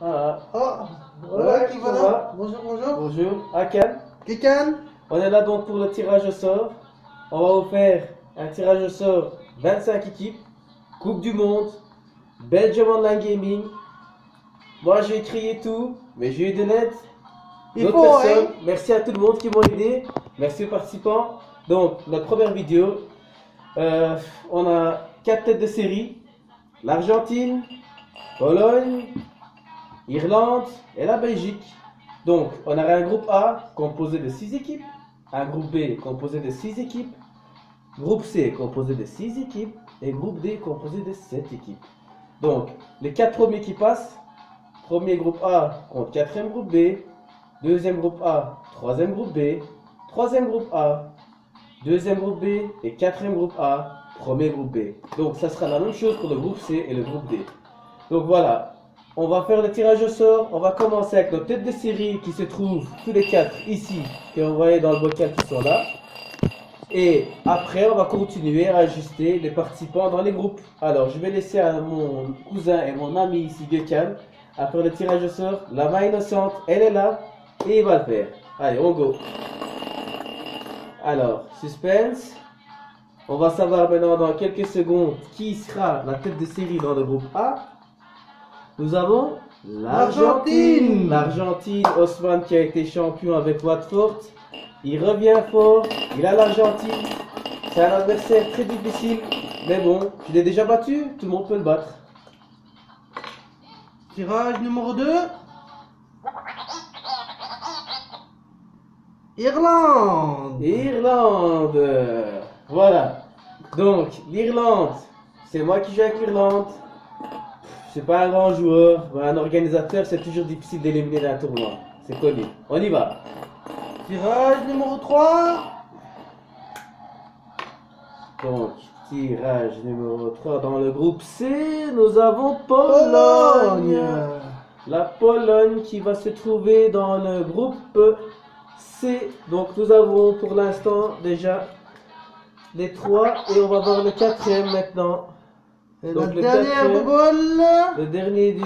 Voilà. Oh, Ouais, qui ça va va. là? Bonjour, bonjour. Bonjour. Akan. Kikan. On est là donc pour le tirage au sort. On va vous faire un tirage au sort 25 équipes. Coupe du Monde. Belgium Online Gaming. Moi j'ai créé tout, mais j'ai eu de l'aide Il d'autres faut, personnes. hein? Merci à tout le monde qui m'ont aidé. Merci aux participants. Donc, notre première vidéo. euh, on a 4 têtes de série. L'Argentine, Pologne, Irlande et la Belgique. Donc, on aura un groupe A composé de 6 équipes, un groupe B composé de 6 équipes, groupe C composé de 6 équipes et groupe D composé de 7 équipes. Donc, les 4 premiers qui passent, premier groupe A contre quatrième groupe B, deuxième groupe A, troisième groupe B, troisième groupe A, deuxième groupe B et quatrième groupe A, premier groupe B. Donc, ça sera la même chose pour le groupe C et le groupe D. Donc voilà, on va faire le tirage au sort. On va commencer avec nos têtes de série qui se trouvent tous les 4 ici, que vous voyez dans le bocal qui sont là. Et après, on va continuer à ajuster les participants dans les groupes. Alors, je vais laisser à mon cousin et mon ami ici, Gökhan, à faire le tirage au sort. La main innocente, elle est là et il va le faire. Allez, on go. Alors, suspense. On va savoir maintenant dans quelques secondes qui sera la tête de série dans le groupe A. Nous avons l'Argentine. L'Argentine, Osman qui a été champion avec Watford. Il revient fort. Il a l'Argentine. C'est un adversaire très difficile. Mais bon, je l'ai déjà battu. Tout le monde peut le battre. Tirage numéro 2. Irlande. Irlande. Voilà. Donc, l'Irlande. C'est moi qui joue avec l'Irlande. Je suis pas un grand joueur. Un organisateur, c'est toujours difficile d'éliminer un tournoi. C'est connu. On y va. Tirage numéro 3. Donc, tirage numéro 3 dans le groupe C, nous avons Pologne. La Pologne qui va se trouver dans le groupe C. Donc, nous avons pour l'instant déjà les 3 et on va voir le quatrième maintenant. Et Donc, la le dernière quatrième, bobole. le dernier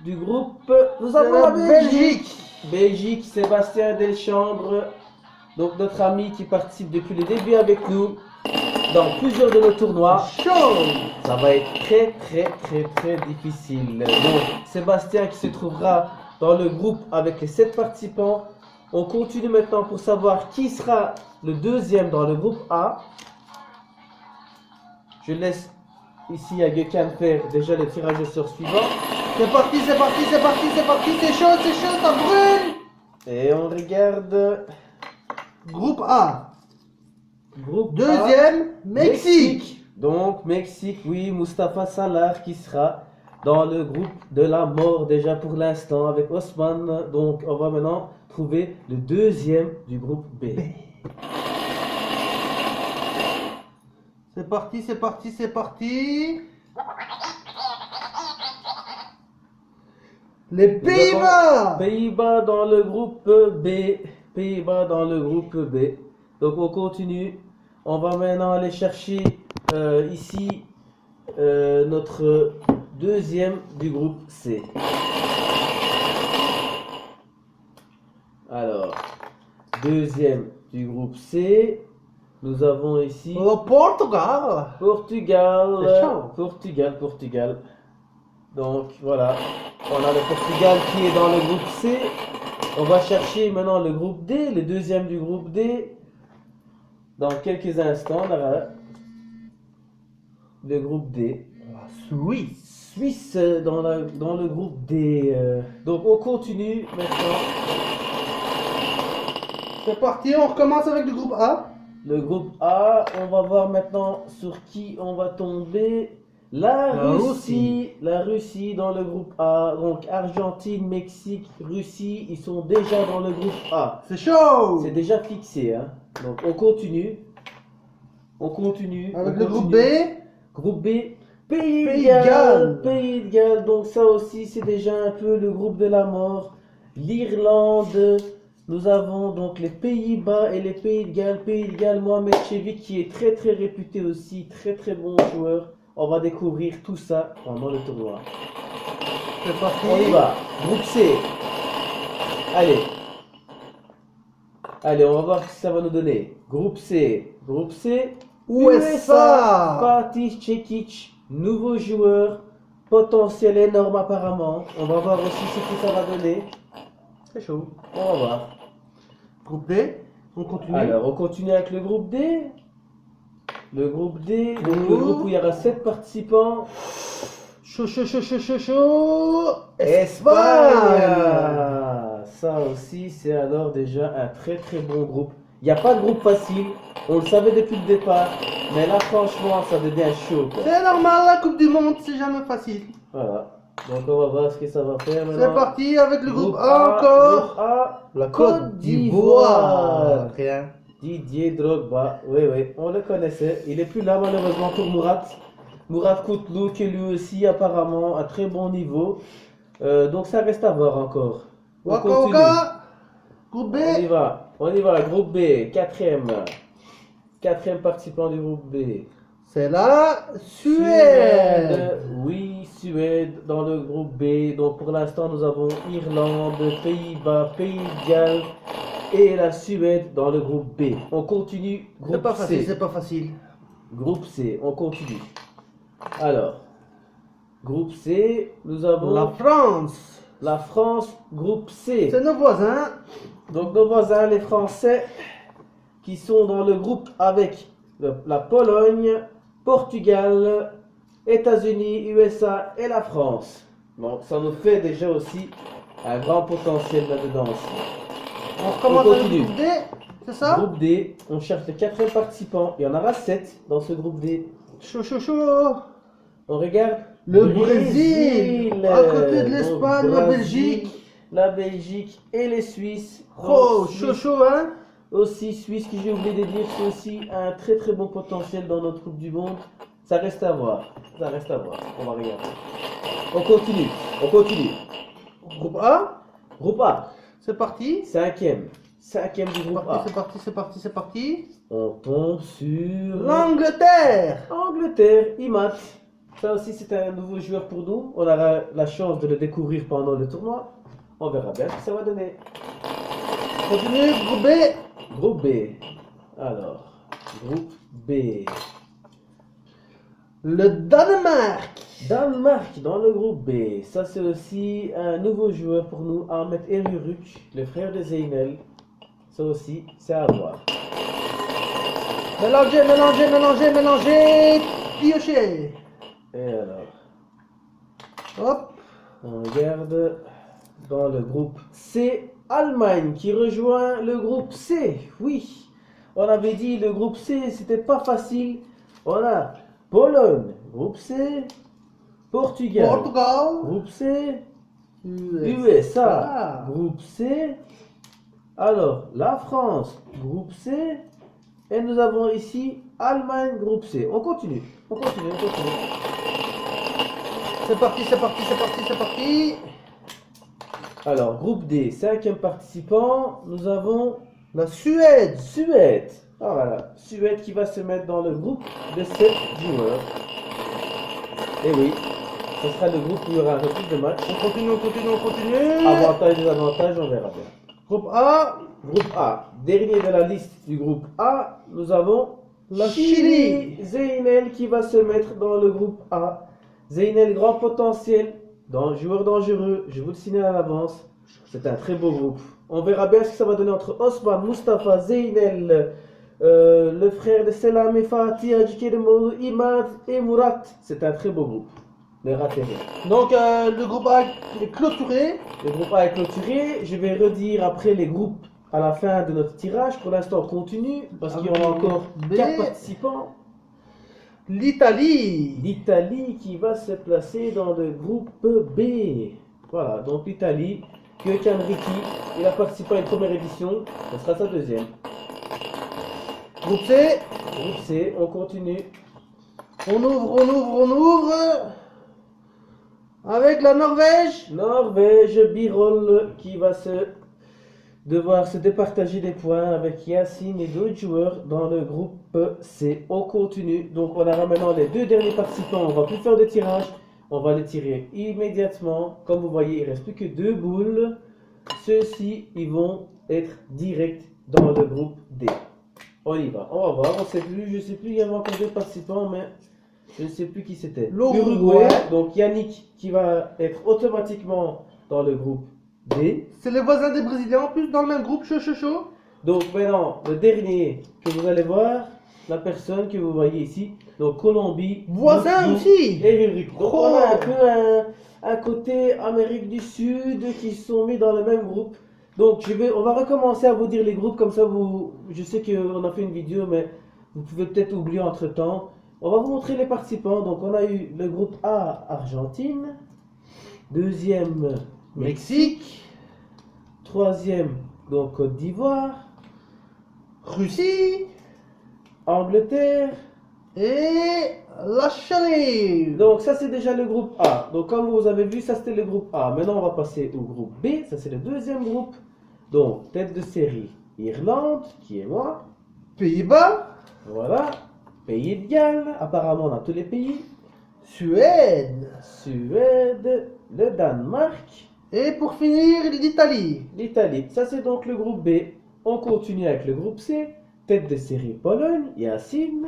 du groupe, nous C'est avons la la Belgique. Belgique. Belgique, Sébastien Delchambre, donc notre ami qui participe depuis le début avec nous dans plusieurs de nos tournois. Chaud. Ça va être très difficile. Donc Sébastien qui se trouvera dans le groupe avec les 7 participants. On continue maintenant pour savoir qui sera le deuxième dans le groupe A. Je laisse ici à Gökhan faire déjà le tirage au sort suivant. C'est parti, c'est parti, c'est parti, c'est parti. C'est chaud, ça brûle. Et on regarde Groupe A. groupe A. Deuxième, Mexique. Donc Mexique, oui, Mustapha Salah qui sera dans le groupe de la mort déjà pour l'instant avec Osman. Donc on va maintenant trouver le deuxième du groupe B. C'est parti, c'est parti, c'est parti. Les Nous avons Pays-Bas. Pays-Bas dans le groupe B. Pays-Bas dans le groupe B. Donc on continue. On va maintenant aller chercher ici notre deuxième du groupe C. Alors, deuxième du groupe C. Nous avons ici Le Portugal. Portugal. C'est chaud. Portugal. Donc voilà, on a le Portugal qui est dans le groupe C. On va chercher maintenant le groupe D, le deuxième du groupe D. Dans quelques instants, on aura le groupe D. Suisse. Suisse dans le groupe D. Donc on continue maintenant. C'est parti, on recommence avec le groupe A. Le groupe A, on va voir maintenant sur qui on va tomber. La Russie dans le groupe A. Donc Argentine, Mexique, Russie, ils sont déjà dans le groupe A. C'est chaud. C'est déjà fixé, hein. Donc on continue. Avec le groupe B. Groupe B, Pays Pays de de Galles. Galles. Pays de Galles. Donc ça aussi c'est déjà un peu le groupe de la mort. L'Irlande. Nous avons donc les Pays-Bas et les Pays de Galles. Pays de Galles, Mohamed Chevik qui est très réputé aussi, très bon joueur. On va découvrir tout ça pendant le tournoi. C'est parti. On y va. Groupe C. Allez. Allez, on va voir ce que ça va nous donner. Groupe C. Groupe C. USA. Fatih Čekić. Nouveau joueur. Potentiel énorme apparemment. On va voir aussi ce que ça va donner. C'est chaud. On va voir. Groupe D. On continue. Alors, on continue avec le groupe D. Le groupe D, donc le groupe où il y aura 7 participants. Chaud, chaud, chaud, chaud, chaud, chaud. Espagne. Ça aussi, c'est alors déjà un très très bon groupe. Il n'y a pas de groupe facile, on le savait depuis le départ. Mais là, franchement, ça devient chaud, quoi. C'est normal, la Coupe du Monde, c'est jamais facile. Voilà. Donc, on va voir ce que ça va faire maintenant. C'est parti avec le groupe A encore. Groupe A, La Côte d'Ivoire. Rien. Didier Drogba, oui, on le connaissait. Il est plus là malheureusement pour Mourad. Mourad Koutlou, qui lui aussi apparemment à très bon niveau. Donc ça reste à voir encore. On Waka continue. Waka. Groupe B. On y va, groupe B, quatrième participant du groupe B. C'est la Suède. Oui, Suède dans le groupe B. Donc pour l'instant nous avons Irlande, Pays-Bas, Pays de Galles et la Suède dans le groupe B. On continue. C'est Groupe pas facile, C. c'est pas facile. Groupe C, on continue. Alors, groupe C, nous avons La France. la France, groupe C. C'est nos voisins. Donc nos voisins, les Français, qui sont dans le groupe avec la Pologne, Portugal, États-Unis, USA et la France. Donc ça nous fait déjà aussi un grand potentiel là-dedans aussi. On recommence avec continue. le groupe D. C'est ça? Groupe D, on cherche le quatrième participant. Il y en aura 7 dans ce groupe D. Chaud, chaud, chaud. On regarde Le Brésil, à côté de l'Espagne, Donc, la Brésil, Belgique. La Belgique et les Suisses. Oh, Donc, chaud, Suisse- chaud, hein? Aussi, Suisse, que j'ai oublié de dire, c'est aussi un très très bon potentiel dans notre Coupe du Monde. Ça reste à voir. Ça reste à voir. On va regarder. On continue. On continue. Groupe A. Groupe A. C'est parti. Cinquième du C'est groupe A. parti, c'est parti, c'est parti, c'est parti. On tombe sur L'Angleterre. Angleterre, Imat. Ça aussi, c'est un nouveau joueur pour nous. On aura la chance de le découvrir pendant le tournoi. On verra bien ce que ça va donner. Continue, groupe B. Groupe B. Alors, groupe B. Le Danemark. Danemark dans le groupe B. Ça, c'est aussi un nouveau joueur pour nous, Ahmet Erürük, le frère de Zeynel. Ça aussi, c'est à voir. Mélangez, mélangez, mélangez, mélangez. Piochez. Et alors, Hop. on regarde dans le groupe C, Allemagne qui rejoint le groupe C. Oui, on avait dit le groupe C, c'était pas facile. On a Pologne, groupe C, Portugal, Portugal. groupe C, USA. USA, groupe C. Alors, la France, groupe C. Et nous avons ici Allemagne, groupe C. On continue, on continue, on continue. C'est parti, c'est parti, c'est parti, c'est parti. Alors, groupe D, cinquième participant, nous avons La Suède. Suède. Ah, voilà, Suède qui va se mettre dans le groupe de 7 joueurs. Et oui, ce sera le groupe où il y aura un peu plus de matchs. On continue, on continue, on continue. Avantages et désavantages, on verra bien. Groupe A. Groupe A, dernier de la liste du groupe A, nous avons La Chili. Zeynel qui va se mettre dans le groupe A. Zeynel, grand potentiel, joueur dangereux, je vous le signale à l'avance. C'est un très beau groupe. On verra bien ce que ça va donner entre Osman, Mustafa, Zeynel, le frère de Selam et Fatih, Hadjike de Moulou, Imad et Murat. C'est un très beau groupe. Ne ratez rien. Donc le groupe A est clôturé. Le groupe A est clôturé. Je vais redire après les groupes à la fin de notre tirage. Pour l'instant, on continue parce qu'il y en a encore B. 4 participants. L'Italie. L'Italie qui va se placer dans le groupe B. Voilà, donc l'Italie, Gökhan Ricci, il a participé à une première édition. Ce sera sa deuxième. Groupe C. Groupe C, on continue. On ouvre, on ouvre, on ouvre. Avec la Norvège. Norvège, Birol qui va devoir se départager des points avec Yacine et d'autres joueurs dans le groupe C. On continue. Donc on aura maintenant les 2 derniers participants. On va plus faire de tirage. On va les tirer immédiatement. Comme vous voyez, il ne reste plus que 2 boules. Ceux-ci, ils vont être directs dans le groupe D. On y va. On va voir. On sait plus, je ne sais plus, il y avait encore 2 participants, mais je ne sais plus qui c'était. L'Uruguay. Donc Yannick qui va être automatiquement dans le groupe D. C'est les voisins des Brésiliens en plus dans le même groupe, chaud. Donc maintenant, le dernier que vous allez voir, la personne que vous voyez ici, donc Colombie, Voisin Bourgogne aussi. et Uruguay. Donc Oh. on a un peu un côté Amérique du Sud qui sont mis dans le même groupe. Donc on va recommencer à vous dire les groupes comme ça. Je sais qu'on a fait une vidéo, mais vous pouvez peut-être oublier entre temps. On va vous montrer les participants. Donc on a eu le groupe A, Argentine. Deuxième, Mexique, troisième, donc Côte d'Ivoire. Russie Angleterre. et la Chine. Donc ça c'est déjà le groupe A. Donc comme vous avez vu, ça c'était le groupe A. Maintenant on va passer au groupe B. Ça c'est le deuxième groupe. Donc tête de série Irlande, qui est moi. Pays-Bas, Voilà. Pays de Galles. Apparemment on a tous les pays. Suède. Suède, le Danemark, Et pour finir, l'Italie. l'Italie. Ça c'est donc le groupe B. On continue avec le groupe C. Tête de série Pologne, Yacine.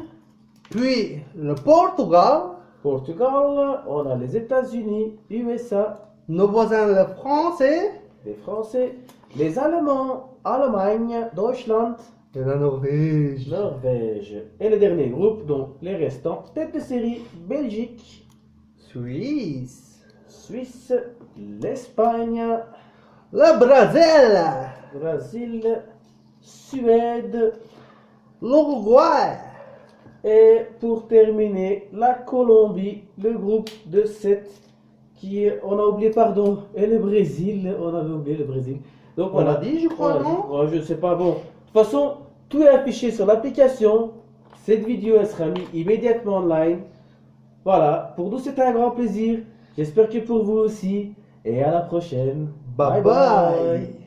Puis le Portugal, Portugal, on a les États-Unis, USA, nos voisins les Français les Français, les Allemands, Allemagne, Deutschland, et la Norvège. Norvège. Et le dernier groupe, donc les restants, tête de série Belgique, Suisse, Suisse, l'Espagne, le Brésil, Brésil, Suède l'Uruguay, et pour terminer la Colombie, le groupe de 7 on a oublié, pardon, et le Brésil, on avait oublié le Brésil. Donc on l'a voilà. dit je crois, non? Ouais, je ne sais pas. Bon, de toute façon, tout est affiché sur l'application. Cette vidéo, elle sera mise immédiatement online. Voilà, pour nous, c'était un grand plaisir. J'espère que pour vous aussi. Et à la prochaine. Bye bye.